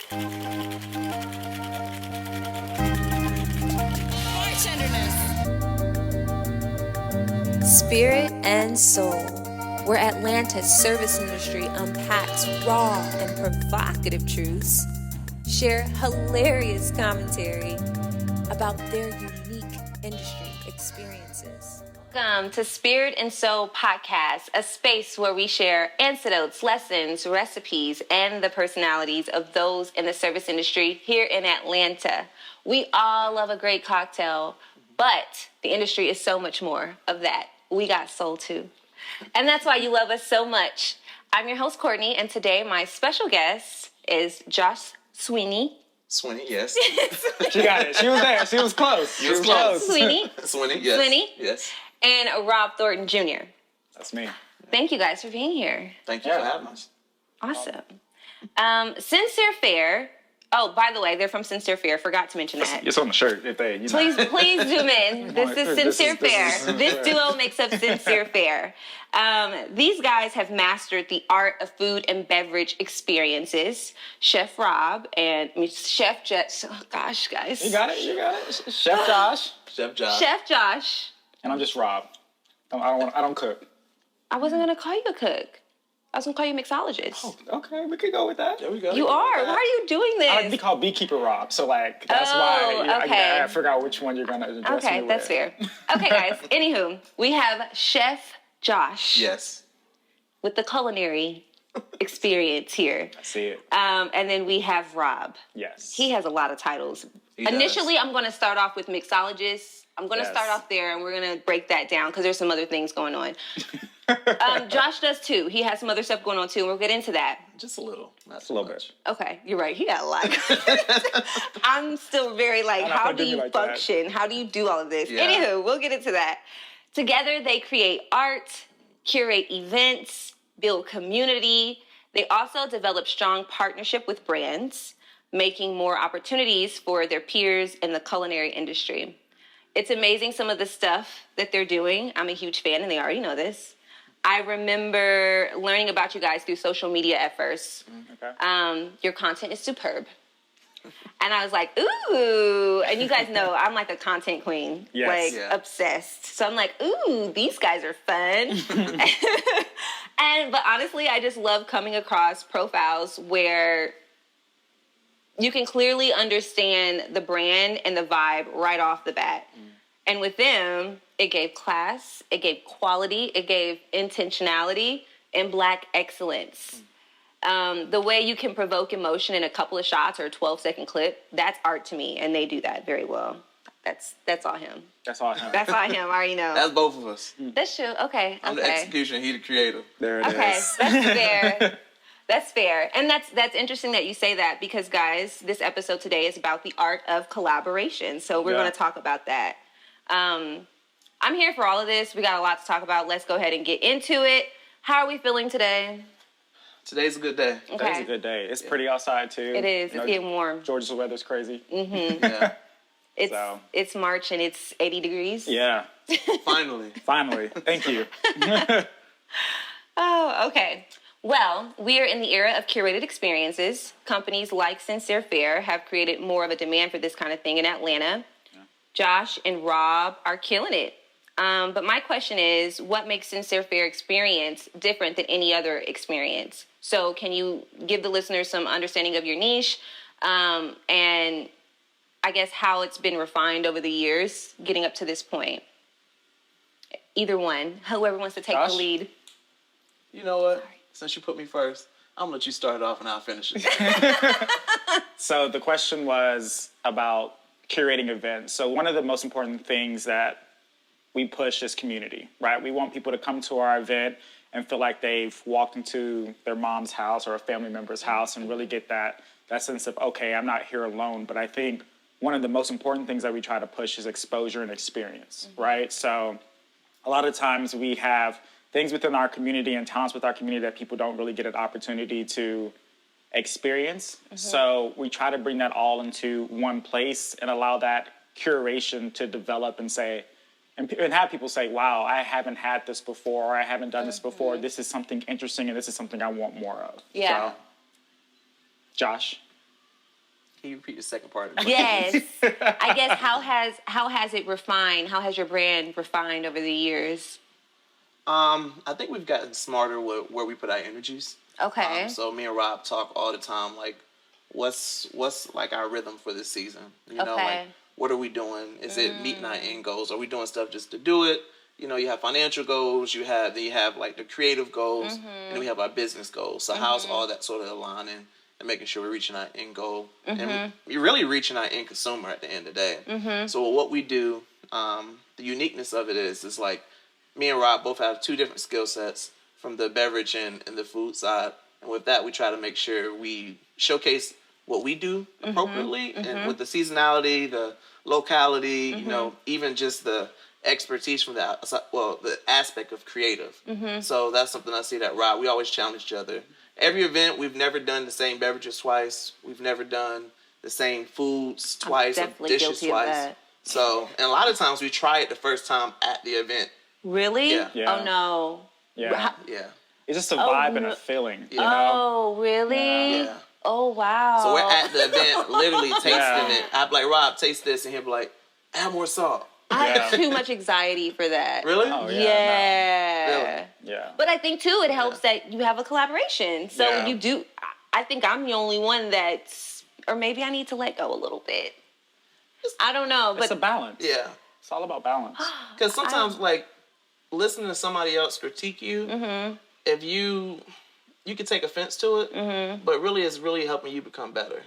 Spirit and soul, where Atlanta's service industry unpacks raw and provocative truths, share hilarious commentary about their unique industry experiences. Welcome to Spirit and Soul Podcast, a space where we share anecdotes, lessons, recipes, and the personalities of those in the service industry here in Atlanta. We all love a great cocktail, but the industry is so much more of that. We got soul too. And that's why you love us so much. I'm your host, Courtney, and today my special guest is Josh Swinney. Swinney, yes. She got it. She was there. She was close. She was close. Swinney. Swinney, yes. Swinney. Yes. And Rob Thornton Jr. That's me. Thank you guys for being here. Thank you for having us. Awesome. Sincère Fare. Oh, by the way, they're from Sincère Fare. Forgot to mention that. It's on the shirt. If they, Please zoom in. This is Sincère Fare. This duo makes up Sincère Fare. These guys have mastered the art of food and beverage experiences. Chef Rob and Chef Jets. Oh gosh, guys. You got it. You got it. Chef Josh. Chef Josh. And I'm just Rob. I don't cook. I wasn't gonna call you a cook. I was gonna call you mixologist. Oh, okay, we could go with that. There we go. You are. Why are you doing this? I like to be called Beekeeper Rob, so like that's why okay. I figure out which one you're gonna address me Okay, that's fair. Okay, guys. Anywho, we have Chef Josh. Yes. With the culinary experience here. I see it. And then we have Rob. Yes. He has a lot of titles. He does. Initially, I'm going to start off with mixologist. I'm going to start off there, and we're going to break that down because there's some other things going on. Josh does too. He has some other stuff going on too, and we'll get into that. Just a little. Not a little bit. Okay, you're right. He got a lot. I'm still very like, how do you function? That. How do you do all of this? Yeah. Anywho, we'll get into that. Together, they create art, curate events, build community. They also develop strong partnership with brands, making more opportunities for their peers in the culinary industry. It's amazing some of the stuff that they're doing. I'm a huge fan, and they already know this. I remember learning about you guys through social media at first. Okay. Your content is superb. And I was like, ooh. And you guys know I'm like a content queen. Yes. Like, obsessed. So I'm like, ooh, these guys are fun. But honestly, I just love coming across profiles where you can clearly understand the brand and the vibe right off the bat. And with them, it gave class, it gave quality, it gave intentionality, and Black excellence. The way you can provoke emotion in a couple of shots or a 12-second clip, that's art to me, and they do that very well. That's all him. That's all him. That's all him. I already know. That's both of us. That's true. Okay. I'm the execution, he the creator. There it is. Okay, that's fair. That's fair. And that's interesting that you say that because, guys, this episode today is about the art of collaboration. So we're going to talk about that. I'm here for all of this. We got a lot to talk about. Let's go ahead and get into it. How are we feeling today? Today's a good day. Okay. Today's a good day. It's pretty outside, too. It is. It's getting warm. Georgia's weather's crazy. Mm-hmm. Yeah. It's March and it's 80 degrees. Yeah. Finally. Thank you. Oh, okay. Well, we are in the era of curated experiences. Companies like Sincère Fare have created more of a demand for this kind of thing in Atlanta. Yeah. Josh and Rob are killing it. But my question is, what makes Sincère Fare experience different than any other experience? So can you give the listeners some understanding of your niche and I guess how it's been refined over the years getting up to this point? Either one. Whoever wants to take Josh? the lead. You know what? Sorry. Since you put me first, I'm going to let you start off and I'll finish it. So the question was about curating events. So one of the most important things that we push is community, right? We want people to come to our event and feel like they've walked into their mom's house or a family member's house and really get that sense of, okay, I'm not here alone. But I think one of the most important things that we try to push is exposure and experience, right? So a lot of times we have things within our community and talents with our community that people don't really get an opportunity to experience. So we try to bring that all into one place and allow that curation to develop and say, and have people say, wow, I haven't had this before, or I haven't done this before. This is something interesting, and this is something I want more of. Yeah. So, Josh? Can you repeat the second part of the Yes. I guess how has it refined? How has your brand refined over the years? I think we've gotten smarter with where we put our energies. Okay. So me and Rob talk all the time, like, what's like our rhythm for this season? You know, like, what are we doing? Is it meeting our end goals? Are we doing stuff just to do it? You know, you have financial goals, you have like the creative goals, and then we have our business goals. So how's all that sort of aligning and making sure we're reaching our end goal? And we're really reaching our end consumer at the end of the day. So what we do, the uniqueness of it is like, me and Rob both have two different skill sets from the beverage and the food side. And with that, we try to make sure we showcase what we do appropriately. And with the seasonality, the locality, you know, even just the expertise from the aspect of creative. So that's something I see that Rob, we always challenge each other. Every event, we've never done the same beverages twice. We've never done the same foods twice or dishes twice. So, and a lot of times we try it the first time at the event. Really? Yeah. Oh, no. Yeah. Yeah. It's just a vibe and a feeling. You know? Oh, really? Yeah. Oh, wow. So we're at the event, literally tasting it. I'd be like, Rob, taste this. And he'll be like, add more salt. I have too much anxiety for that. Really? Oh, Yeah. Really? Yeah. But I think, too, it helps that you have a collaboration. So you do, I think I'm the only one that's, or maybe I need to let go a little bit. I don't know. But It's a balance. Yeah. It's all about balance. Because sometimes, like, listening to somebody else critique you, if you can take offense to it, but really it's really helping you become better.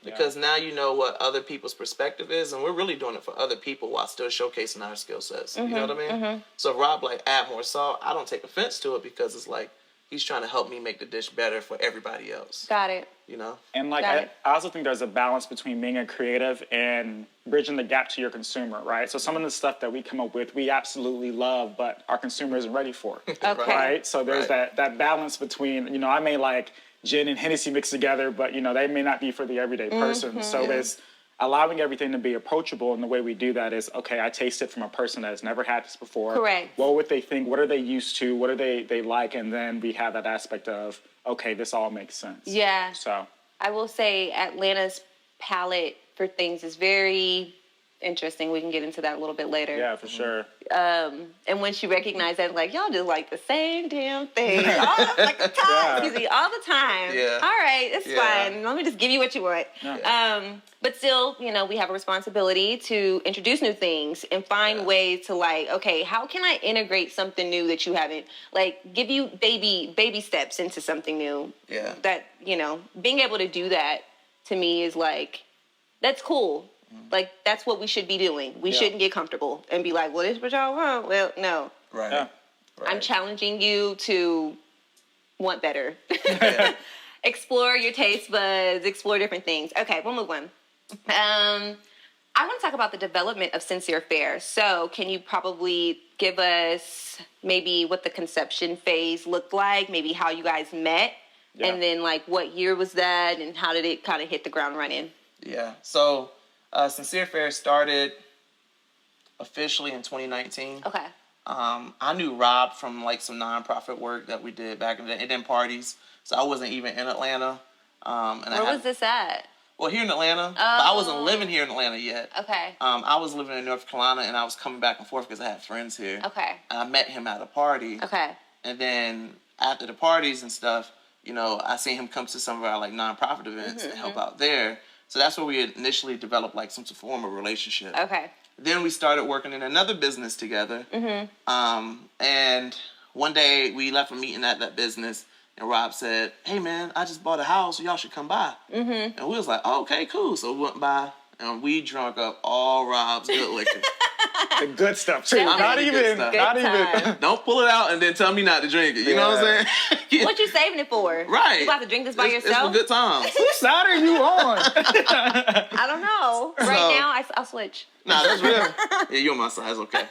Because now you know what other people's perspective is, and we're really doing it for other people while still showcasing our skill sets. You know what I mean? So if Rob, like, add more salt, I don't take offense to it because it's like, he's trying to help me make the dish better for everybody else. Got it. You know? And like I also think there's a balance between being a creative and bridging the gap to your consumer, right? So some of the stuff that we come up with, we absolutely love, but our consumer isn't ready for. Okay. Right? So there's that balance between, you know, I may like gin and Hennessy mixed together, but, you know, they may not be for the everyday person. So there's allowing everything to be approachable, and the way we do that is, okay, I taste it from a person that has never had this before. Correct. What would they think? What are they used to? What are they like? And then we have that aspect of, okay, this all makes sense. Yeah. So I will say Atlanta's palette for things is very interesting. We can get into that a little bit later. yeah, for sure. And when she recognized that, like, y'all just like the same damn thing. Like the time. Excuse me, all the time. Yeah. All right, it's fine. Let me just give you what you want. But still, you know, we have a responsibility to introduce new things and find ways to, like, okay, how can I integrate something new that you haven't, like, give you baby steps into something new. Yeah. That, you know, being able to do that to me is like, that's cool. Like, that's what we should be doing. We shouldn't get comfortable and be like, well, this is what y'all want. Well, no. Right. Yeah. I'm challenging you to want better. Explore your taste buds, explore different things. Okay, we'll move on. I want to talk about the development of Sincère Fare. So can you probably give us maybe what the conception phase looked like, maybe how you guys met, and then, like, what year was that, and how did it kind of hit the ground running? Yeah. So Sincère Fare started officially in 2019. Okay. I knew Rob from, like, some nonprofit work that we did back in the day, and then parties. So I wasn't even in Atlanta. Where was this at? Well, here in Atlanta. But I wasn't living here in Atlanta yet. Okay. I was living in North Carolina, and I was coming back and forth because I had friends here. Okay. And I met him at a party. Okay. And then after the parties and stuff, you know, I seen him come to some of our, like, nonprofit events and help out there. So that's where we initially developed, like, some form of relationship. Okay. Then we started working in another business together. And one day we left a meeting at that business, and Rob said, hey, man, I just bought a house, so y'all should come by. And we was like, oh, okay, cool. So we went by, and we drunk up all Rob's good liquor. The good stuff too. Not Not even even. good Not stuff. even. Don't pull it out and then tell me not to drink it. You know what I'm saying? What you saving it for? Right. You about to drink this by It's yourself? for good times. Whose side are you on? I don't know. Right now, I'll switch. Nah, that's real. Yeah, you're on my side. It's okay.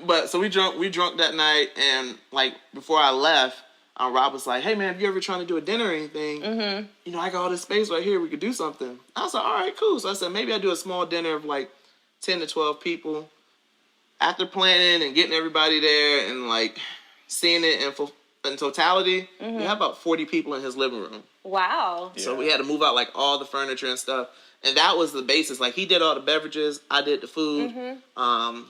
But so we drunk that night, and, like, before I left, Rob was like, hey, man, if you ever trying to do a dinner or anything, you know, I got all this space right here. We could do something. I was like, all right, cool. So I said, maybe I do a small dinner of, like, 10 to 12 people. After planning and getting everybody there and, like, seeing it in totality, we have about 40 people in his living room. Wow. So we had to move out like all the furniture and stuff. And that was the basis. Like, he did all the beverages. I did the food.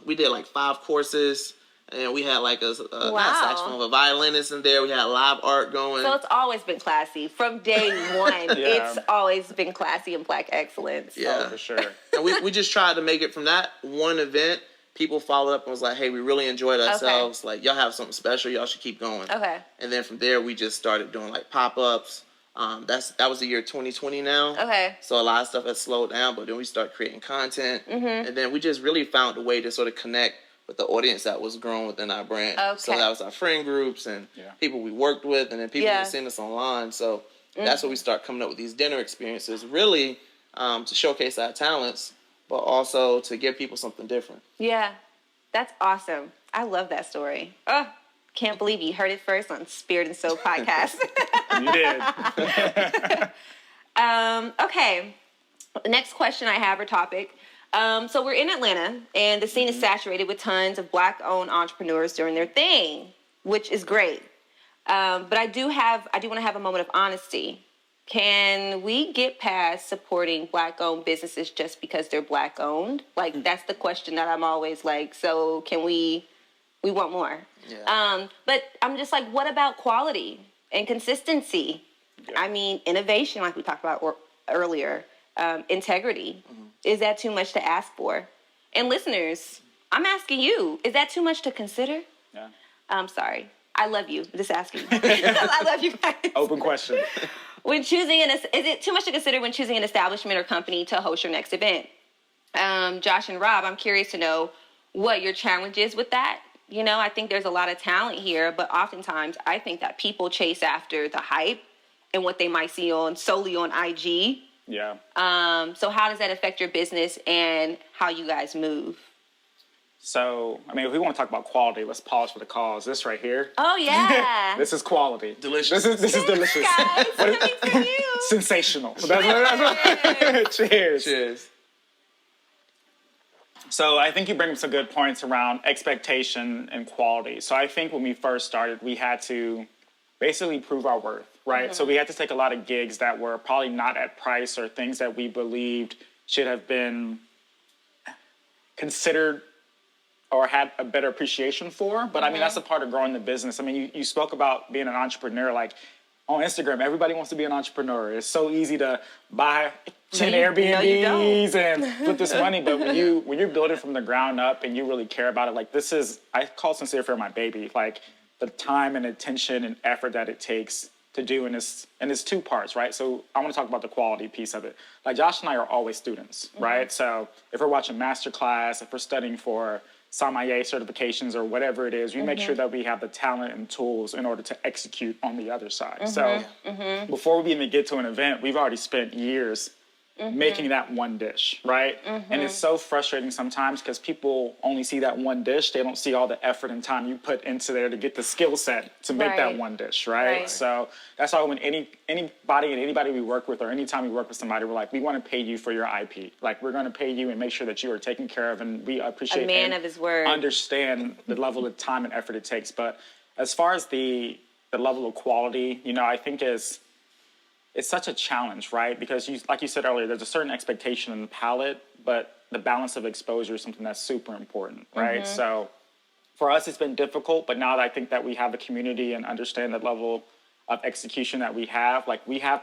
We did like 5 courses. And we had like not a saxophone, a violinist in there. We had live art going. So it's always been classy. From day one, it's always been classy and Black excellence. Yeah, for sure. And we just tried to make it from that one event. People followed up and was like, hey, we really enjoyed ourselves. Like, y'all have something special. Y'all should keep going. Okay. And then from there, we just started doing like pop-ups. That was the year 2020 now. Okay. So a lot of stuff has slowed down, but then we started creating content. And then we just really found a way to sort of connect with the audience that was growing within our brand. Okay. So that was our friend groups and people we worked with, and then people who seen us online. So that's where we start coming up with these dinner experiences, really to showcase our talents, but also to give people something different. Yeah, that's awesome. I love that story. Oh, can't believe you heard it first on Spirit and Soul podcast. You did. Okay, next question I have or topic. So we're in Atlanta, and the scene is saturated with tons of Black-owned entrepreneurs doing their thing, which is great. But I do want to have a moment of honesty. Can we get past supporting Black-owned businesses just because they're Black-owned? Like, that's the question that I'm always like, so can we want more. Yeah. But I'm just like, what about quality and consistency? Yeah. I mean, innovation, like we talked about earlier, integrity. Is that too much to ask for? And listeners, I'm asking you, is that too much to consider? Yeah. I'm sorry. I love you. I'm just asking. I love you guys. Open question. Is it too much to consider when choosing an establishment or company to host your next event? Josh and Rob, I'm curious to know what your challenge is with that. You know, I think there's a lot of talent here, but oftentimes I think that people chase after the hype and what they might see solely on IG. Yeah. So how does that affect your business and how you guys move? So, I mean, if we want to talk about quality, let's pause for the cause. This right here. Oh, yeah. This is quality. Delicious. This is delicious. Guys, coming from you. Sensational. That's Cheers. Cheers. So I think you bring up some good points around expectation and quality. So I think when we first started, we had to basically prove our worth, right? So we had to take a lot of gigs that were probably not at price or things that we believed should have been considered or had a better appreciation for. But I mean, that's a part of growing the business. I mean, you spoke about being an entrepreneur. Like on Instagram, everybody wants to be an entrepreneur. It's so easy to buy 10 Airbnbs and flip this money. But when you're building from the ground up and you really care about it, like I call Sincère Fare my baby. Like the time and attention and effort that it takes to do, and it's 2 parts, right? So I want to talk about the quality piece of it. Like Josh and I are always students, right? So if we're watching masterclass, if we're studying for sommelier certifications or whatever it is, we make sure that we have the talent and tools in order to execute on the other side. So before we even get to an event, we've already spent years making that one dish, right? And it's so frustrating sometimes because people only see that one dish. They don't see all the effort and time you put into there to get the skill set to make that one dish, right? So that's why when anybody we work with or anytime we work with somebody, we're like, we want to pay you for your IP. Like, we're going to pay you and make sure that you are taken care of, and we appreciate a man of his word. Understand the level of time and effort it takes. But as far as the level of quality, you know, I think it's such a challenge, right? Because like you said earlier, there's a certain expectation in the palate, but the balance of exposure is something that's super important, right? So for us, it's been difficult, but now that I think that we have a community and understand the level of execution that we have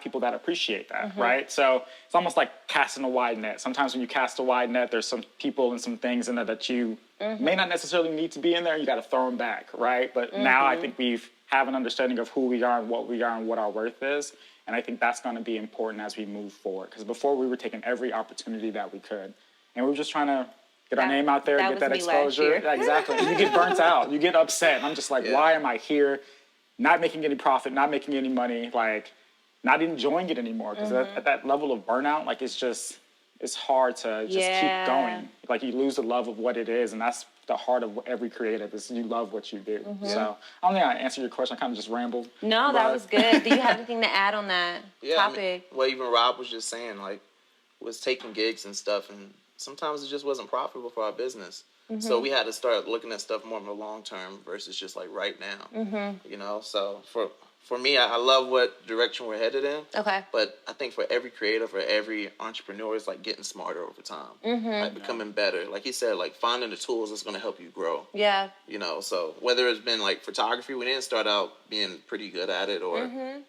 people that appreciate that, right? So it's almost like casting a wide net. Sometimes when you cast a wide net, there's some people and some things in there that you may not necessarily need to be in there. You got to throw them back, right? But now I think we have an understanding of who we are and what our worth is. And I think that's going to be important as we move forward. Because before we were taking every opportunity that we could. And we were just trying to get our name out there, get that exposure. Exactly. And you get burnt out. You get upset. And I'm just like, why am I here not making any profit, not making any money, like not enjoying it anymore? Because at that level of burnout, like it's hard to just keep going. Like you lose the love of what it is. And that's the heart of every creative is you love what you do. So I don't think I answered your question. I kind of just rambled. No, that was good. Do you have anything to add on that topic? I mean, well, even Rob was just saying, like, was taking gigs and stuff, and sometimes it just wasn't profitable for our business. So we had to start looking at stuff more in the long term versus just like right now. You know, so for me, I love what direction we're headed in. Okay. But I think for every creative or every entrepreneur, it's like getting smarter over time. Like becoming better. Like he said, like finding the tools that's going to help you grow. Yeah. You know, so whether it's been like photography, we didn't start out being pretty good at it, or,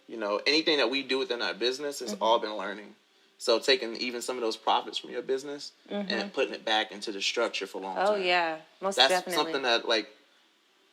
you know, anything that we do within our business has all been learning. So taking even some of those profits from your business and putting it back into the structure for long term. Oh, yeah. Most definitely. That's something that, like,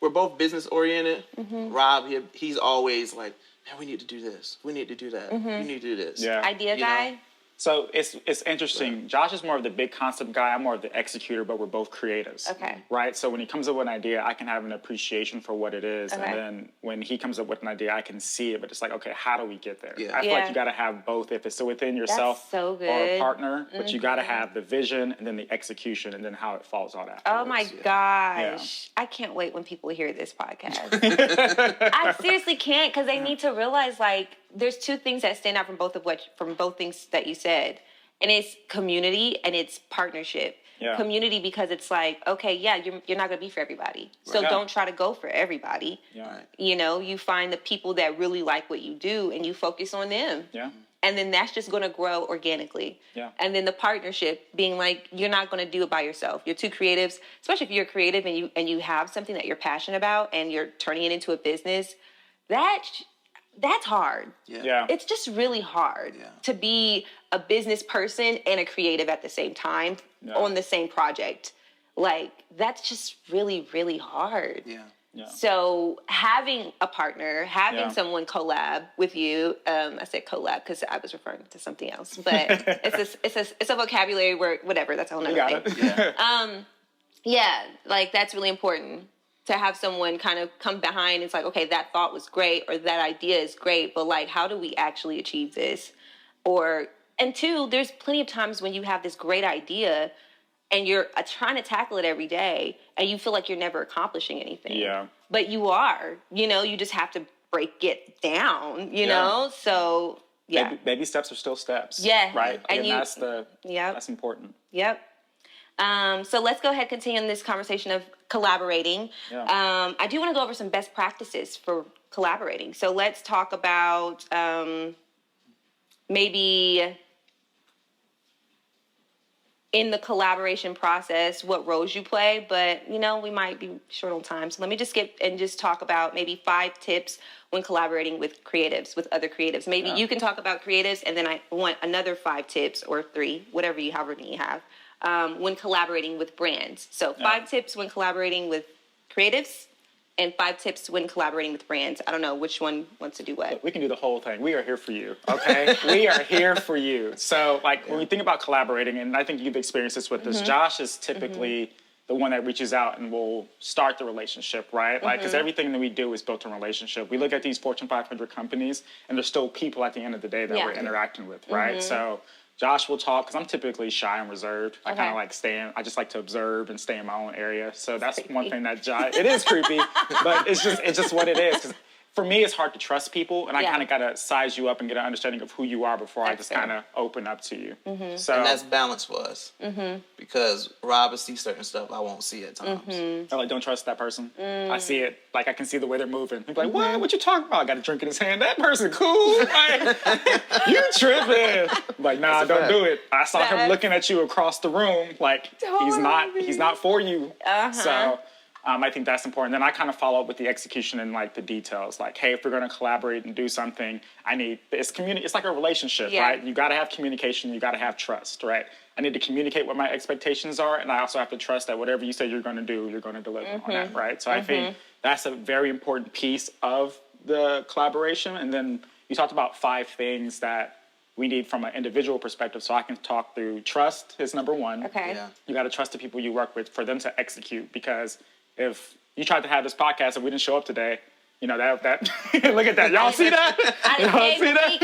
we're both business oriented. Rob, he's always like, man, we need to do this. We need to do that. We need to do this. Yeah. Idea guy. Know? So it's interesting. Right. Josh is more of the big concept guy. I'm more of the executor, but we're both creatives. Okay. Right? So when he comes up with an idea, I can have an appreciation for what it is. Okay. And then when he comes up with an idea, I can see it, but it's like, okay, how do we get there? Yeah. I feel like you got to have both if it's within yourself or a partner, but you got to have the vision and then the execution and then how it falls out afterwards. Oh my gosh. Yeah. I can't wait when people hear this podcast. I seriously can't, because they need to realize, like, there's two things that stand out from both things that you said, and it's community and it's partnership. Yeah. Community, because it's like, okay, yeah, you're not gonna be for everybody, so don't try to go for everybody. Yeah. You know, you find the people that really like what you do and you focus on them. Yeah. And then that's just gonna grow organically. Yeah. And then the partnership being like, you're not gonna do it by yourself. You're two creatives, especially if you're creative and you have something that you're passionate about and you're turning it into a business. That's hard. Yeah. It's just really hard to be a business person and a creative at the same time on the same project. Like, that's just really, really hard. Yeah. Yeah. So having a partner, having someone collab with you, I said collab because I was referring to something else, but it's a vocabulary word, whatever. That's a whole nother thing. Yeah. Like, that's really important. To have someone kind of come behind, it's like, okay, that thought was great, or that idea is great, but like, how do we actually achieve this? And two, there's plenty of times when you have this great idea and you're trying to tackle it every day and you feel like you're never accomplishing anything. Yeah. But you are, you know, you just have to break it down, you know? So, yeah. Baby steps are still steps. Yeah. Right? And that's important. Yep. So let's go ahead and continue in this conversation of collaborating. Yeah. I do want to go over some best practices for collaborating. So let's talk about maybe in the collaboration process, what roles you play, but, you know, we might be short on time. So let me just skip and just talk about maybe 5 tips when collaborating with creatives, with other creatives. Maybe you can talk about creatives, and then I want another 5 tips or 3, however many you have. When collaborating with brands. So 5 tips when collaborating with creatives and 5 tips when collaborating with brands. I don't know which one wants to do what. We can do the whole thing. We are here for you, okay? We are here for you. So, like, when we think about collaborating, and I think you've experienced this with us, Josh is typically the one that reaches out and will start the relationship, right? Like, because everything that we do is built on relationship. We look at these Fortune 500 companies, and there's still people at the end of the day that we're interacting with, right? So Josh will talk, because I'm typically shy and reserved. I kind of like I just like to observe and stay in my own area. So that's one thing that it is creepy, but it's just what it is. 'Cause for me, it's hard to trust people, and I kind of got to size you up and get an understanding of who you are before I just kind of open up to you. So, and that's balance for us, because Rob will see certain stuff I won't see at times. I don't trust that person. I see it, like I can see the way they're moving. He's like, what you talking about? I got a drink in his hand. That person cool. Like, you tripping. Like, nah, don't do it. I saw him looking at you across the room. Like, he's not for you. So I think that's important. Then I kind of follow up with the execution and like the details. Like, hey, if we're going to collaborate and do something, it's like a relationship, right? You got to have communication. You got to have trust, right? I need to communicate what my expectations are, and I also have to trust that whatever you say you're going to do, you're going to deliver on that, right? So I think that's a very important piece of the collaboration. And then you talked about 5 things that we need from an individual perspective, so I can talk through trust is number 1. Okay. Yeah. You got to trust the people you work with for them to execute, because if you tried to have this podcast and we didn't show up today, you know, that look at that. Y'all see that? Y'all see that?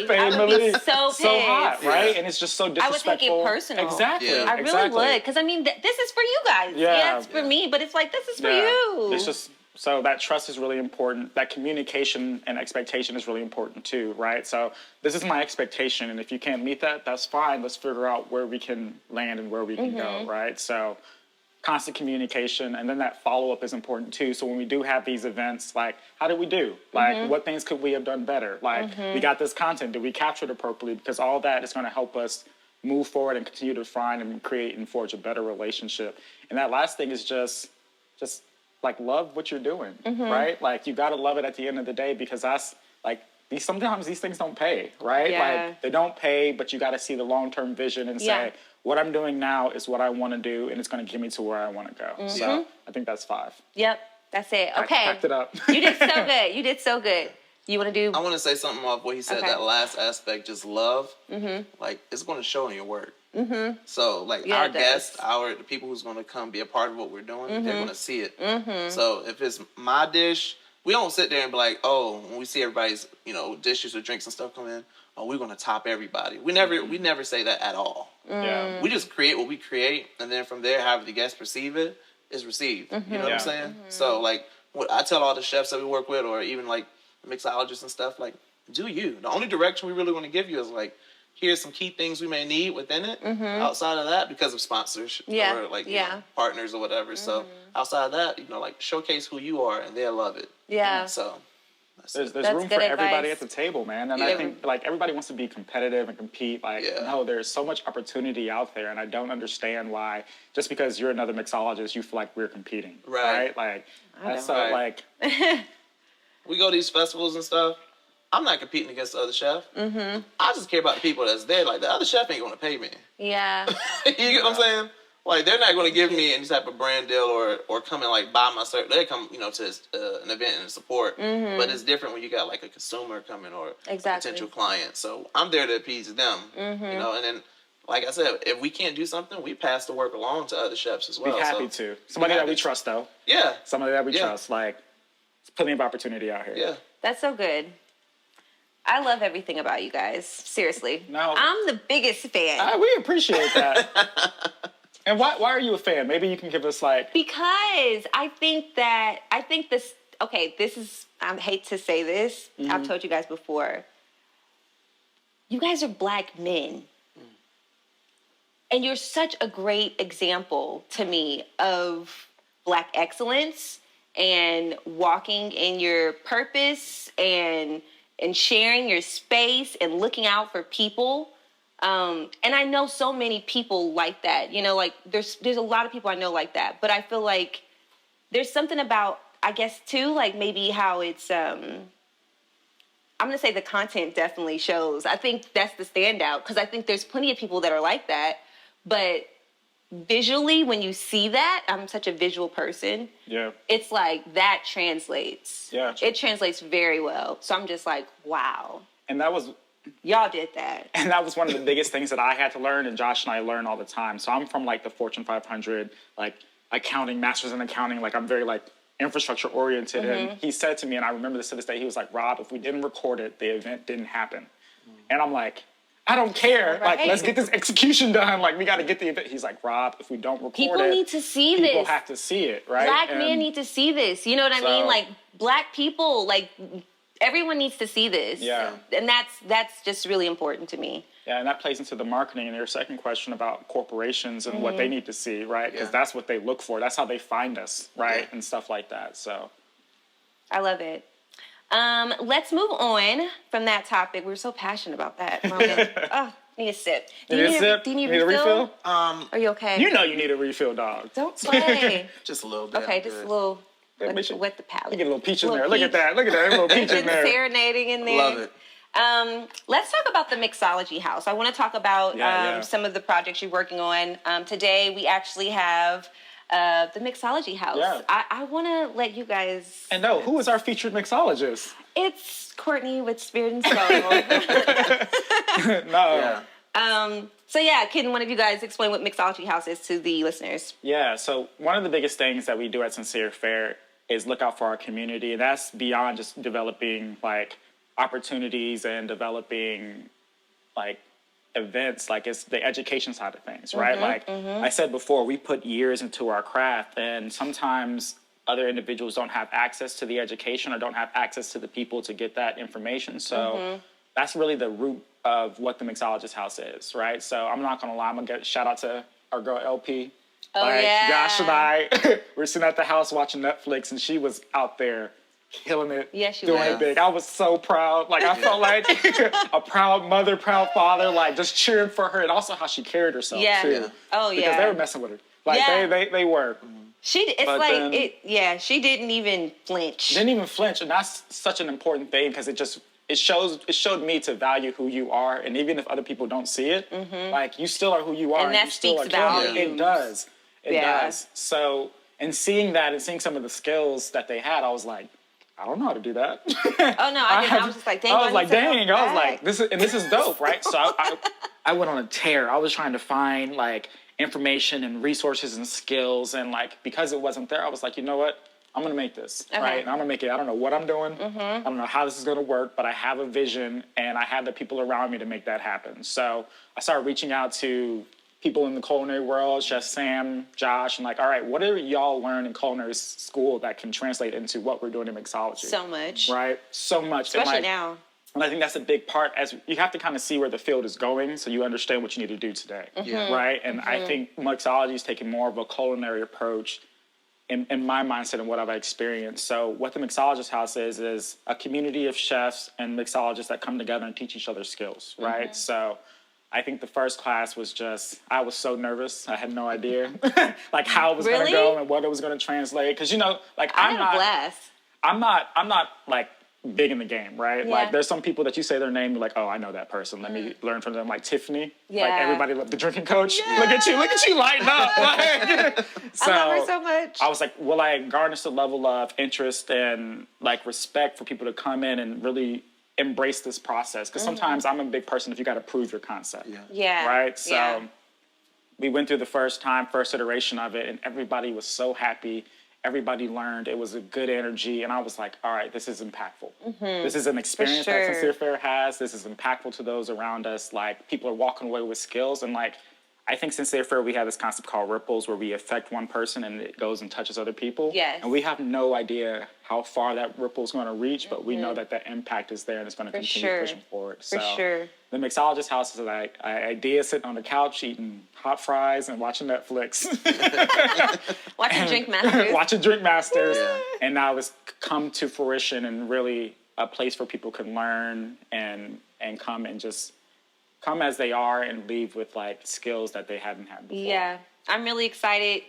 I would be so pissed. So hot, right? And it's just so disrespectful. I would take it personal. Exactly. Yeah. I really would. Because, I mean, this is for you guys. Yeah, it's for me, but it's like, this is for you. It's just, so that trust is really important. That communication and expectation is really important too, right? So this is my expectation, and if you can't meet that, that's fine. Let's figure out where we can land and where we can go, right? So constant communication, and then that follow-up is important too. So when we do have these events, like, how did we do? Like, what things could we have done better? Like, we got this content, did we capture it appropriately? Because all that is going to help us move forward and continue to find and create and forge a better relationship. And that last thing is just like, love what you're doing, right? Like, you got to love it at the end of the day, because that's like, sometimes these things don't pay, right? Like, they don't pay, but you got to see the long-term vision and say, what I'm doing now is what I want to do, and it's going to get me to where I want to go. So I think that's 5. Yep, that's it. Okay. I packed it up. You did so good. You did so good. You want to do? I want to say something off what he said, that last aspect, just love. Like, it's going to show in your work. So, like, our guests, the people who's going to come be a part of what we're doing, they're going to see it. So, if it's my dish, we don't sit there and be like, oh, when we see everybody's, dishes or drinks and stuff come in, oh, we're going to top everybody. We never say that at all. Yeah. We just create what we create, and then from there, however the guests perceive it is received. You know what I'm saying? So, like, what I tell all the chefs that we work with, or even, like, mixologists and stuff, like, do you. The only direction we really want to give you is, like, here's some key things we may need within it. Outside of that, because of sponsors or, like, partners or whatever. So, outside of that, like, showcase who you are, and they'll love it. Yeah. So... There's room for everybody at the table, man. And I think, like, everybody wants to be competitive and compete. Like, no, there's so much opportunity out there, and I don't understand why, just because you're another mixologist, you feel like we're competing. Right? Like, that's so, like... We go to these festivals and stuff. I'm not competing against the other chef. I just care about the people that's there. Like, the other chef ain't going to pay me. Yeah. You get what I'm saying? Like, they're not going to give me any type of brand deal or come and, like, buy my service. They come, to an event and support. But it's different when you got, like, a consumer coming or a potential client. So I'm there to appease them, and then, like I said, if we can't do something, we pass the work along to other chefs as well. Be happy to. Somebody that we trust, though. Yeah. Somebody that we trust. Like, there's plenty of opportunity out here. Yeah. That's so good. I love everything about you guys. Seriously. No. I'm the biggest fan. We appreciate that. And why are you a fan? Maybe you can give us, like... Because I think this, this is, I hate to say this. I've told you guys before. You guys are Black men. And you're such a great example to me of Black excellence and walking in your purpose and sharing your space and looking out for people. And I know so many people like that, like there's a lot of people I know like that, but I feel like there's something about, I guess too, like maybe how it's, I'm going to say the content definitely shows. I think that's the standout, because I think there's plenty of people that are like that, but visually when you see that, I'm such a visual person. Yeah. It's like that translates. Yeah. It translates very well. So I'm just like, wow. And that was... Y'all did that. And that was one of the biggest things that I had to learn, and Josh and I learn all the time. So I'm from, like, the Fortune 500, like, accounting, masters in accounting. Like, I'm very, like, infrastructure oriented. And he said to me, and I remember this to this day, he was like, Rob, if we didn't record it, the event didn't happen. And I'm like, I don't care. Right. Like, let's get this execution done. Like, we got to get the event. He's like, Rob, if we don't record people need to see this. People have to see it, right? Black men need to see this. You know what I mean? Like, Black people, like... Everyone needs to see this. Yeah. And that's just really important to me. Yeah, and that plays into the marketing and your second question about corporations and what they need to see, right? Because that's what they look for. That's how they find us, right? Yeah. And stuff like that, so. I love it. Let's move on from that topic. We were so passionate about that moment. Oh, need a sip. Do you need a refill? Are you okay? You know you need a refill, dog. Don't play. Just a little bit. Okay, just a little... Wet the palate. You get a little peach in there. Look at that. Look at that. A little peach in there. Serenading in there. Love it. Let's talk about the mixology house. I want to talk about some of the projects you're working on. Today, we actually have the mixology house. Yeah. I want to let you guys... And no, who is our featured mixologist? It's Courtney with Spirit and Soul. No. Yeah. So can one of you guys explain what Mixology House is to the listeners? Yeah, so one of the biggest things that we do at Sincère Fare is look out for our community. And that's beyond just developing, like, opportunities and developing, like, events. Like, it's the education side of things, right? I said before, we put years into our craft, and sometimes other individuals don't have access to the education or don't have access to the people to get that information. So that's really the root of what the Mixologist House is, right? So I'm not going to lie. I'm going to shout out to our girl LP. Oh, like, yeah. Josh and I were sitting at the house watching Netflix, and she was out there killing it, doing it big. I was so proud. Like, I felt like a proud mother, proud father, like, just cheering for her, and also how she carried herself, too. Yeah. Oh, yeah. Because they were messing with her. Like, they were. She didn't even flinch. Didn't even flinch, and that's such an important thing, because it showed me to value who you are, and even if other people don't see it, like, you still are who you are, and that you still speaks are value. It does. It does. So, and seeing that and seeing some of the skills that they had, I was like, I don't know how to do that. Oh no, I didn't. I was just like, dang. I was like, this is dope, right? So I went on a tear. I was trying to find like information and resources and skills, and like because it wasn't there, I was like, you know what? I'm gonna make this, right? And I'm gonna make it. I don't know what I'm doing. I don't know how this is gonna work, but I have a vision, and I have the people around me to make that happen. So I started reaching out to people in the culinary world, Chef Sam, Josh, and like, all right, what do y'all learn in culinary school that can translate into what we're doing in mixology? So much. Right? So much. Especially now. And I think that's a big part, as you have to kind of see where the field is going so you understand what you need to do today. Right? And I think mixology is taking more of a culinary approach in my mindset and what I've experienced. So what the Mixologist House is a community of chefs and mixologists that come together and teach each other skills, right? So I think the first class was I was so nervous. I had no idea like how it was going to go and what it was going to translate. Because, you know, like I'm not like big in the game, right? Yeah. Like there's some people that you say their name, you're like, oh, I know that person. Let me learn from them. Like Tiffany, like everybody, the drinking coach. Yeah. Look at you lighting up. Like, so I love her so much. I was like, will I garnish a level of interest and like respect for people to come in and really embrace this process? Because sometimes I'm a big person if you got to prove your concept. Right? So we went through the first iteration of it, and everybody was so happy. Everybody learned. It was a good energy. And I was like, all right, this is impactful. This is an experience that Sincère Fare has. This is impactful to those around us. Like, people are walking away with skills. And, like, I think Sincère Fare, we have this concept called ripples where we affect one person and it goes and touches other people. Yes. And we have no idea how far that ripple is going to reach, but we know that that impact is there and it's going to continue pushing forward. So the Mixologist House is like an idea sitting on the couch eating hot fries and watching Netflix. Watching Drink Masters. Watching Drink Masters. And now it's come to fruition and really a place where people can learn and come and just come as they are and leave with like skills that they hadn't had before. Yeah, I'm really excited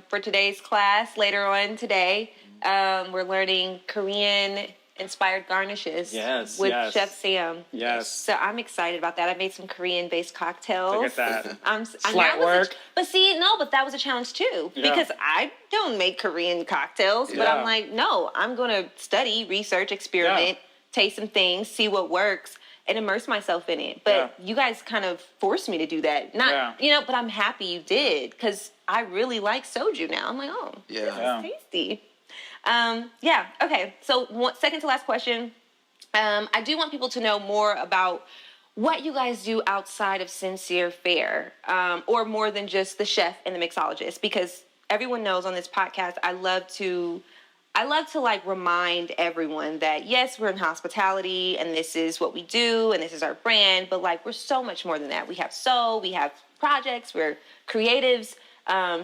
for today's class. Later on today, we're learning Korean-inspired garnishes with Chef Sam. Yes. So I'm excited about that. I made some Korean-based cocktails. Look at that. Slight work. But that was a challenge too. Yeah. Because I don't make Korean cocktails, but I'm like, no, I'm going to study, research, experiment, taste some things, see what works, and immerse myself in it. But you guys kind of forced me to do that. But I'm happy you did, because I really like soju now. I'm like, oh, this is tasty. Okay. So second to last question. I do want people to know more about what you guys do outside of Sincère Fare, or more than just the chef and the mixologist, because everyone knows on this podcast, I love to like remind everyone that yes, we're in hospitality and this is what we do and this is our brand, but like we're so much more than that. We have projects, we're creatives.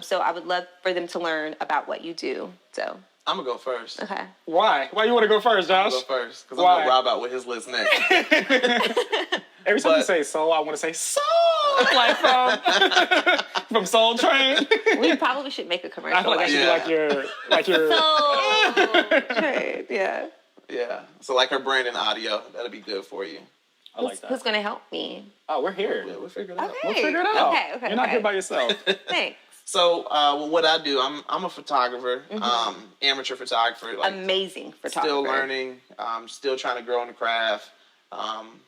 So I would love for them to learn about what you do. So I'm gonna go first. Okay. Why you want to go first, Josh? I'm gonna go first because I'm gonna rob out with his list next. Every time you say soul, I want to say soul, like from Soul Train. We probably should make a commercial. I feel like that should be like your Soul Train. Yeah. Yeah. So like her brand and audio, that'll be good for you. I like that. Who's gonna help me? Oh, we're here. Yeah, we'll figure it out. Okay. We'll figure it out. Okay. You're not here by yourself. Thanks. So, what I do, I'm a photographer, amateur photographer. Like, amazing photographer. Still learning, still trying to grow in the craft, and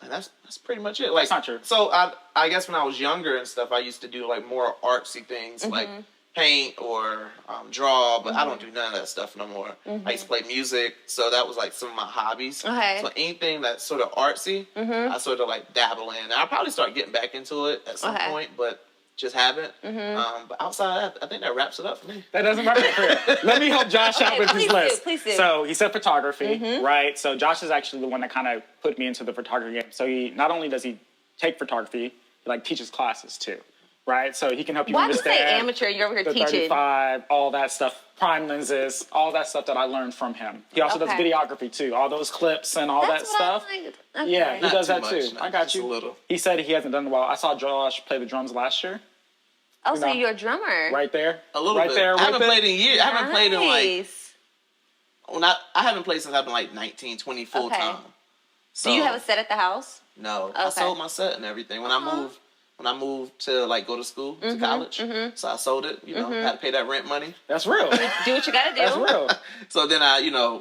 that's pretty much it. Like, that's not true. So I guess when I was younger and stuff, I used to do like more artsy things, like paint or draw, but I don't do none of that stuff no more. I used to play music, so that was like some of my hobbies. Okay. So anything that's sort of artsy, I sort of like dabble in. I'll probably start getting back into it at some point, but just haven't. But outside of that, I think that wraps it up for me. That doesn't wrap it up for you. Let me help Josh out with his list. Please do. So he said photography, right? So Josh is actually the one that kind of put me into the photography game. So not only does he take photography, he like teaches classes too. right? So he can help you Why do you understand. say amateur? You're over here the teaching. 35, all that stuff, prime lenses, all that stuff that I learned from him. He also does videography too, all those clips and all that stuff. Okay. Yeah, he does that too. Not I got just you. a little. He said he hasn't done well. I saw Josh play the drums last year. Oh, so you're a drummer. Right there. A little right bit. There, I haven't played in years. I haven't played in I haven't played since I've been like 19, 20 full time. So, do you have a set at the house? No. Okay. I sold my set and everything. When I moved to like go to school, to college, so I sold it, had to pay that rent money. That's real. Do what you gotta do. That's real. So then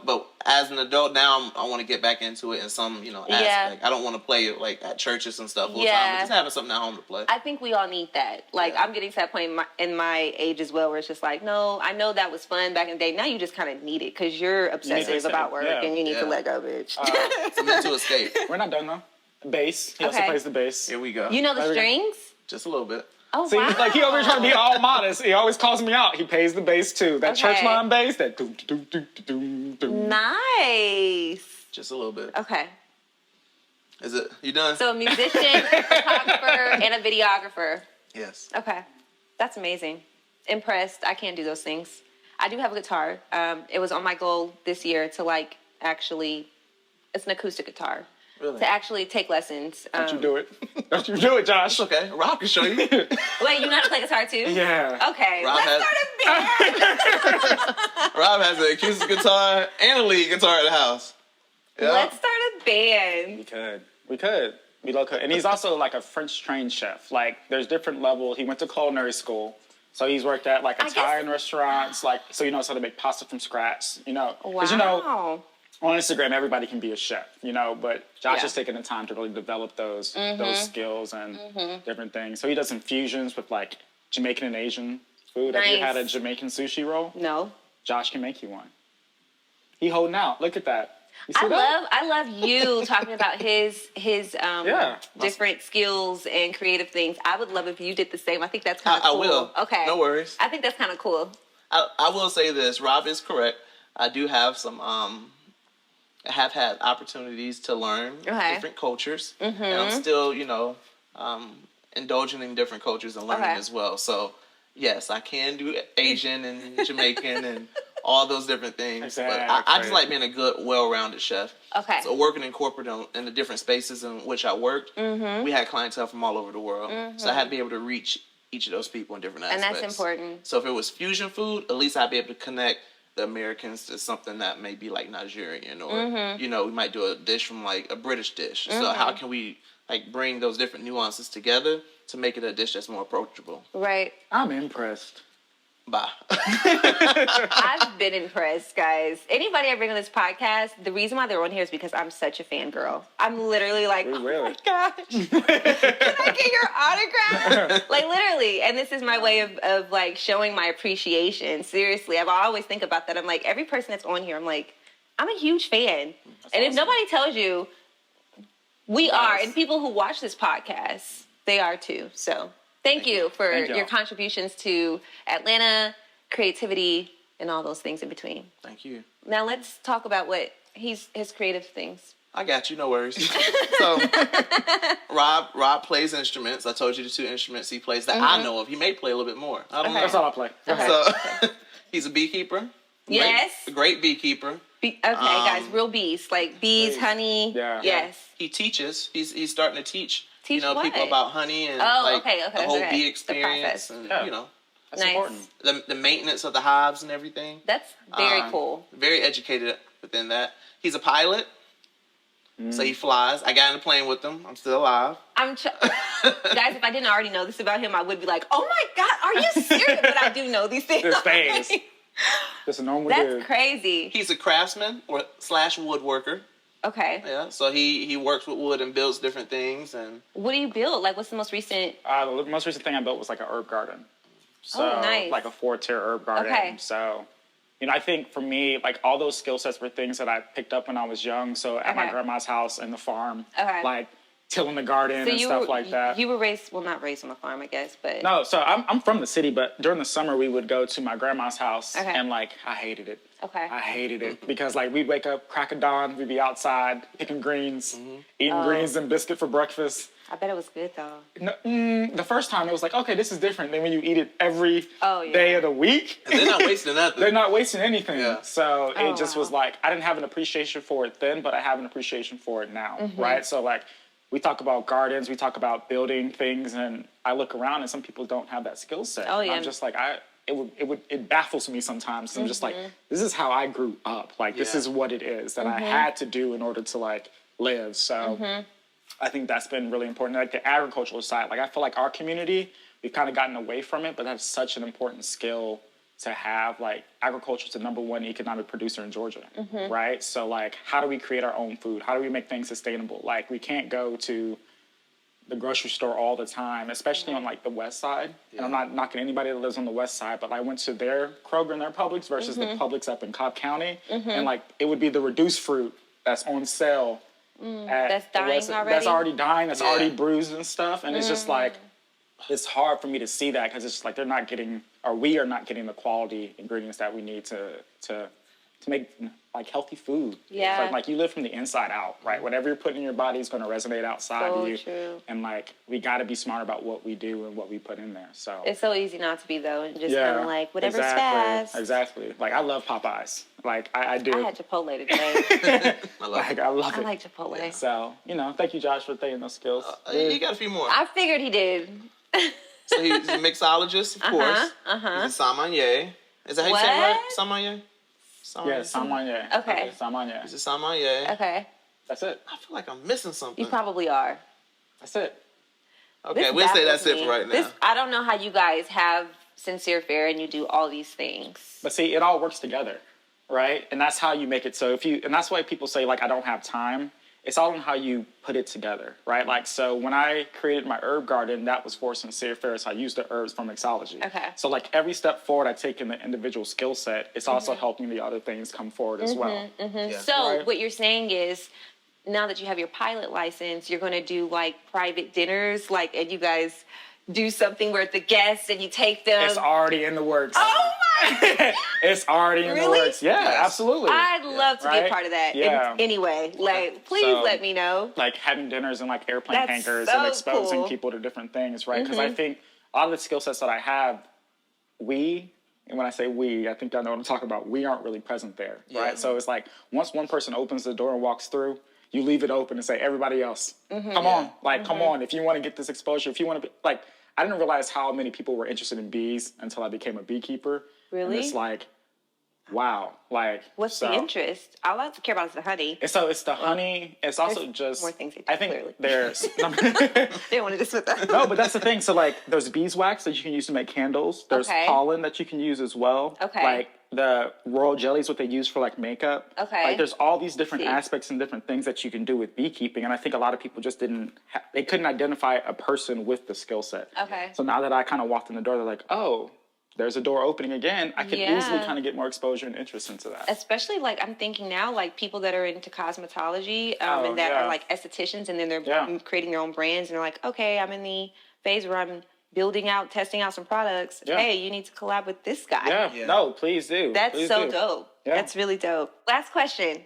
but as an adult now, I want to get back into it in some, aspect. I don't want to play it like at churches and stuff full time, but just having something at home to play. I think we all need that. Like, I'm getting to that point in my age as well where it's just like, no, I know that was fun back in the day. Now you just kind of need it because you're obsessive about work and you need to let go, bitch. It's a mental escape. We're not done though. Bass. He also plays the bass. Here we go. You know the strings? Just a little bit. Oh, See, wow. like he over here trying to be all modest. He always calls me out. He pays the bass too. That church line bass. That doom, doom, doom, doom, doom. Nice. Just a little bit. Okay. Is it? You done? So a musician, a photographer, and a videographer. Yes. Okay. That's amazing. Impressed. I can't do those things. I do have a guitar. It was on my goal this year to actually, it's an acoustic guitar. Really? To actually take lessons. Don't you do it. Don't you do it, Josh. It's okay. Rob can show you. Wait, you know how to play guitar too? Yeah. Okay. Rob Let's start a band. Rob has an acoustic guitar and a lead guitar at the house. Yeah. Let's start a band. We could. We could. And he's also like a French trained chef. Like there's different levels. He went to culinary school. So he's worked at like Italian restaurants, so he knows how to make pasta from scratch, Wow. Because on Instagram, everybody can be a chef, but Josh is taking the time to really develop those skills and different things. So he does infusions with like Jamaican and Asian food. Nice. Have you had a Jamaican sushi roll? No. Josh can make you one. He holding out. Look at that. You see that? I love you talking about his different skills and creative things. I would love if you did the same. I think that's kind of cool. I will. Okay. No worries. I think that's kind of cool. I will say this. Rob is correct. I do have some have had opportunities to learn different cultures, and I'm still, indulging in different cultures and learning as well. So, yes, I can do Asian and Jamaican and all those different things. Exactly. But I just like being a good, well-rounded chef. Okay. So working in corporate in the different spaces in which I worked, we had clientele from all over the world. So I had to be able to reach each of those people in different aspects. And that's important. So if it was fusion food, at least I'd be able to connect the Americans to something that may be like Nigerian or, we might do a dish from like a British dish. So how can we like bring those different nuances together to make it a dish that's more approachable? Right. I'm impressed. Bye. I've been impressed, guys. Anybody I bring on this podcast, the reason why they're on here is because I'm such a fangirl. I'm literally like, oh my gosh, can I get your autograph? Like literally. And this is my way of like showing my appreciation. Seriously, I always think about that. I'm like, every person that's on here, I'm like, I'm a huge fan. That's and awesome. if nobody tells you, we are. And people who watch this podcast, they are too. So Thank you for your contributions to Atlanta, creativity, and all those things in between. Thank you. Now let's talk about what his creative things. I got you, no worries. So, Rob plays instruments. I told you the 2 instruments he plays that I know of. He may play a little bit more. I don't know. That's all I play. Okay. So, he's a beekeeper. Yes. A great beekeeper. Guys, real bees. Like bees, honey. Yeah. Yes. He teaches. He's starting to teach Teach what? people about honey and the whole bee experience. And, That's important. The maintenance of the hives and everything. That's very cool. Very educated within that. He's a pilot. So he flies. I got in the plane with him. I'm still alive. Guys, if I didn't already know this about him, I would be like, oh my God, are you serious? But I do know these things. This phase. Just a normal dude. That's crazy. He's a craftsman / woodworker. Okay. Yeah, so he works with wood and builds different things. And what do you build? Like, what's the most recent? The most recent thing I built was like an herb garden. So, nice. Like a 4-tier herb garden. Okay. So, I think for me, like all those skill sets were things that I picked up when I was young. So at my grandma's house and the farm, like tilling the garden and stuff like that. You were raised, well, not raised on a farm, I guess, but. No, so I'm from the city, but during the summer we would go to my grandma's house and like I hated it. Okay. I hated it because like we'd wake up, crack of dawn, we'd be outside picking greens, eating greens and biscuit for breakfast. I bet it was good though. No, the first time it was like, okay, this is different than when you eat it every day of the week. And they're not wasting nothing. They're not wasting anything. Yeah. So it just wow. was like, I didn't have an appreciation for it then, but I have an appreciation for it now, right? So like, we talk about gardens, we talk about building things, and I look around and some people don't have that skill set. Oh, yeah. I'm just like, it baffles me sometimes. I'm just like, this is how I grew up. Like, this is what it is that I had to do in order to like live. So I think that's been really important. Like the agricultural side, like I feel like our community, we've kind of gotten away from it, but that's such an important skill to have. Like agriculture is the #1 economic producer in Georgia, right? So like, how do we create our own food? How do we make things sustainable? Like we can't go to the grocery store all the time, especially on like the west side. And I'm not knocking anybody that lives on the west side, but I went to their Kroger and their Publix versus the Publix up in Cobb County. And like, it would be the reduced fruit that's on sale. That's dying already? That's already dying, that's already bruised and stuff. And it's just like, it's hard for me to see that because it's just like they're not getting, or we are not getting the quality ingredients that we need to make like healthy food. Yeah. Like you live from the inside out, right? Whatever you're putting in your body is going to resonate outside of you. True. And like, we got to be smart about what we do and what we put in there. So it's so easy not to be though, and just kind of like whatever's fast. Exactly. Like I love Popeyes. Like I do. I had Chipotle today. I love it. I love it. I like Chipotle. Yeah. So, thank you, Josh, for taking those skills. You got a few more. I figured he did. So he's a mixologist, of course. He's a sommelier. Is that how you say it right? Sommelier? Yeah, sommelier. Okay. Sommelier. He's a sommelier. Okay. That's it. I feel like I'm missing something. You probably are. That's it. Okay, This we'll say that's baffles it me. for right now. I don't know how you guys have Sincère Fare and you do all these things. But see, it all works together, right? And that's how you make it. So and that's why people say like, I don't have time. It's all in how you put it together, right? Like, so when I created my herb garden, that was for Sincère Fare. So I used the herbs from mixology. Okay. So like every step forward I take in the individual skill set, it's also helping the other things come forward as well. Yeah. So what you're saying is, now that you have your pilot license, you're going to do like private dinners, like, and you guys do something where the guests and you take them. It's already in the works. Oh my! It's already in the works. Yeah, Yes. absolutely. I'd love to be a part of that. Yeah. Anyway, like, please let me know. Like having dinners and like airplane That's hangars so and exposing cool. people to different things, right? Because I think a lot of the skill sets that I have, and when I say we, I think I know what I'm talking about. We aren't really present there, right? So it's like once one person opens the door and walks through, you leave it open and say, everybody else, come on. Like, come on. If you want to get this exposure, if you want to be, like, I didn't realize how many people were interested in bees until I became a beekeeper. Really? And it's like, wow. Like, What's the interest? All I care about is the honey. So it's the honey. It's also just, more things they do, I think clearly. there's, They wanted to split that. no, but that's the thing. So like there's beeswax that you can use to make candles. There's pollen that you can use as well. Okay. Like the royal jelly is what they use for like makeup. Okay. Like there's all these different aspects and different things that you can do with beekeeping. And I think a lot of people just they couldn't identify a person with the skill set. Okay. So now that I kind of walked in the door, they're like, oh, there's a door opening again. I can easily kind of get more exposure and interest into that. Especially like I'm thinking now, like people that are into cosmetology and that are like estheticians, and then they're creating their own brands, and they're like, okay, I'm in the phase where I'm testing out some products. Yeah. Hey, you need to collab with this guy. Yeah. No, please do. That's dope. Yeah. That's really dope. Last question.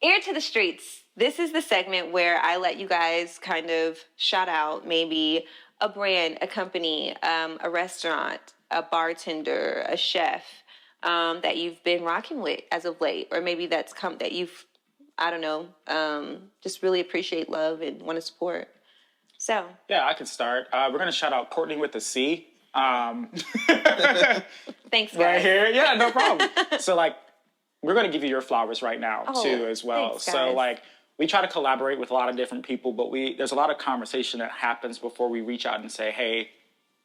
Ear to the streets. This is the segment where I let you guys kind of shout out maybe a brand, a company, a restaurant, a bartender, a chef that you've been rocking with as of late, or maybe that you've, I don't know, just really appreciate, love, and want to support. So yeah, I can start. We're gonna shout out Courtney with the C. Thanks, guys. Right here, yeah, no problem. So like, we're gonna give you your flowers right now too, as well. Thanks, so like, we try to collaborate with a lot of different people, but there's a lot of conversation that happens before we reach out and say, hey,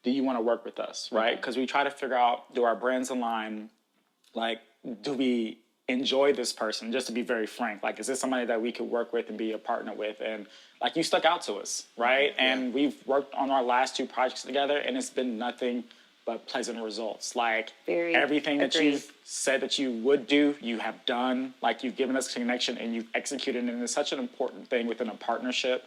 do you want to work with us, right? Because we try to figure out, do our brands align? Like, do we enjoy this person? Just to be very frank, like, is this somebody that we could work with and be a partner with? And like, you stuck out to us, right? Yeah. And we've worked on our last 2 projects together, and it's been nothing but pleasant results. Like, everything that you've said that you would do, you have done. Like, you've given us connection and you've executed, and it's such an important thing within a partnership.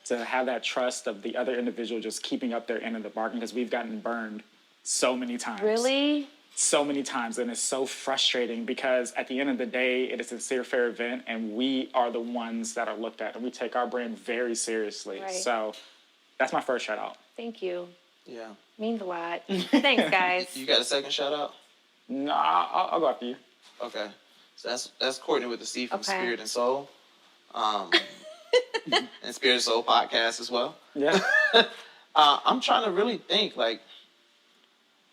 To have that trust of the other individual just keeping up their end of the bargain, because we've gotten burned so many times. Really? So many times, and it's so frustrating because at the end of the day, it is a Sincère Fare event, and we are the ones that are looked at, and we take our brand very seriously. Right. So That's my first shout out. Thank you. Yeah. Means a lot. Thanks, guys. You got a second shout out? No, I'll go after you. Okay. So that's Courtney with the C from Spirit and Soul. And Spirit and Soul podcast as well. Yeah. I'm trying to really think, like,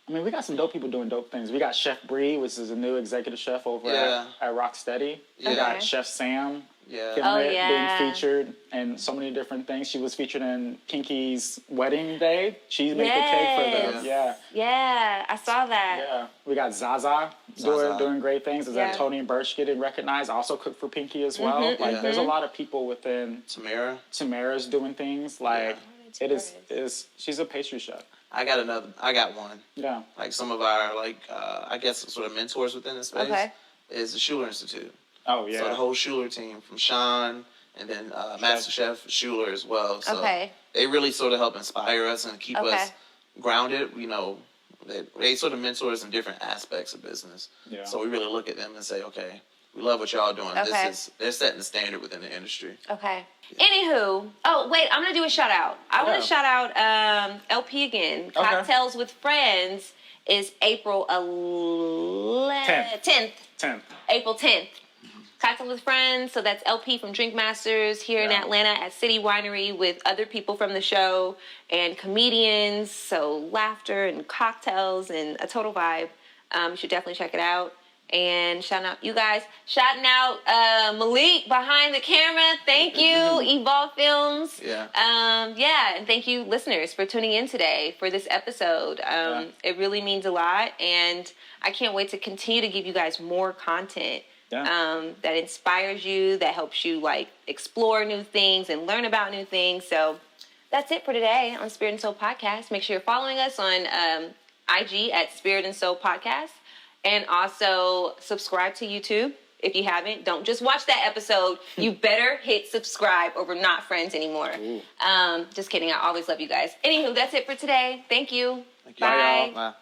I mean, we got some dope people doing dope things. We got Chef Bree, which is a new executive chef over at Rocksteady. Yeah. We got Chef Sam. Yeah. Being featured in so many different things. She was featured in Kinky's wedding day. She made the cake for them. Yeah. Yeah, I saw that. Yeah. We got Zaza. Doing great things. Is that Tony and Birch getting recognized? Also cooked for Pinky as well. There's a lot of people within Tamara's doing things. Like she's a pastry chef. I got one. Yeah. Like some of our I guess sort of mentors within this space is the Schuler Institute. Oh yeah. So the whole Schuler team from Sean and then Master Chef Schuler as well. So they really sort of help inspire us and keep us grounded. You know, they sort of mentor us in different aspects of business. Yeah. So we really look at them and say, okay, we love what y'all doing. They're setting the standard within the industry. Okay. Yeah. Anywho, I'm gonna do a shout out. I want to shout out LP again. Cocktails with Friends is April 10th. April 10th. Cocktails with Friends, so that's LP from Drink Masters here in Atlanta at City Winery with other people from the show and comedians, so laughter and cocktails and a total vibe. You should definitely check it out. And shouting out you guys. Shouting out Malik behind the camera. Thank you, Evolve Films. Yeah. And thank you, listeners, for tuning in today for this episode. It really means a lot, and I can't wait to continue to give you guys more content. That inspires you, that helps you explore new things and learn about new things. So that's it for today on Spirit and Soul Podcast. Make sure you're following us on IG at Spirit and Soul Podcast, and also subscribe to YouTube if you haven't. Don't just watch that episode. You better hit subscribe or we're not friends anymore. Just kidding. I always love you guys. Anywho, that's it for today. Thank you. Thank you. Bye. Bye.